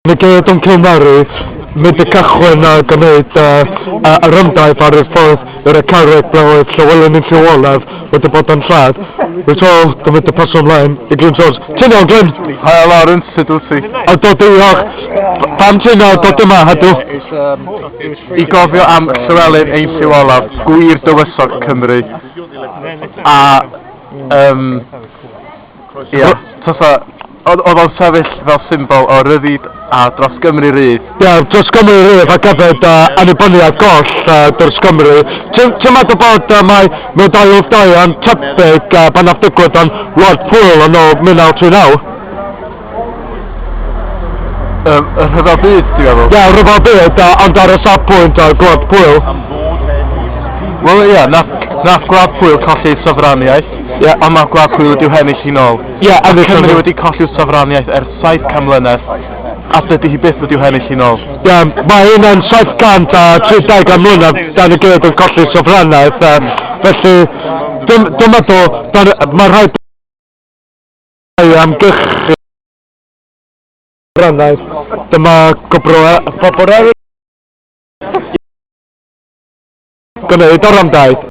Nag-iitong Cymru, mynd y cychwyn a gwneud y ryndaeth ar y ffordd i'r carreg blewydd Llywelyn yn Llywolaf wedi bod yn llad. Rwy'n tol, gymryd y pasio ymlaen i Glyn Jones. Ti'n iawn, Glyn? Hi Lawrence, sut wyt ti? A dod i pam ti'n dod yma hedw? I gofio am Llywelyn ein Llywolaf, gwir dywysog Cymru. A, ia, oedd o'n sefyll fel symbol o ryddid a dros Gymru rydd. Ia, dros Gymru rydd a gefyd annibyniad goll dros Gymru. Ti'n meddwl bod mae 2002 yn tebyg pan nath digwydd yn Lord Pwyl yn ôl 1939? Y rhyfel byd, ti'n meddwl? Ia, rhyfel byd, ond ar y safbwynt Lord Pwyl. Wel ia, nath Gwlad Pwyl colli sofraniaeth, ond mae Gwlad Pwyl wedi'w hennill hi'n ôl. A Cymru wedi colli'r sofraniaeth 700 mlynedd, a dydy hi byth wedi'w hennill hi'n ôl. Ia, mae un yn 730 mlynedd dan y gyd yn colli sofraniaeth, felly dwi'n meddwl mae rhaid i amgylchu sofraniaeth. Dyma bobl eraill gwneud o'r amdaeth.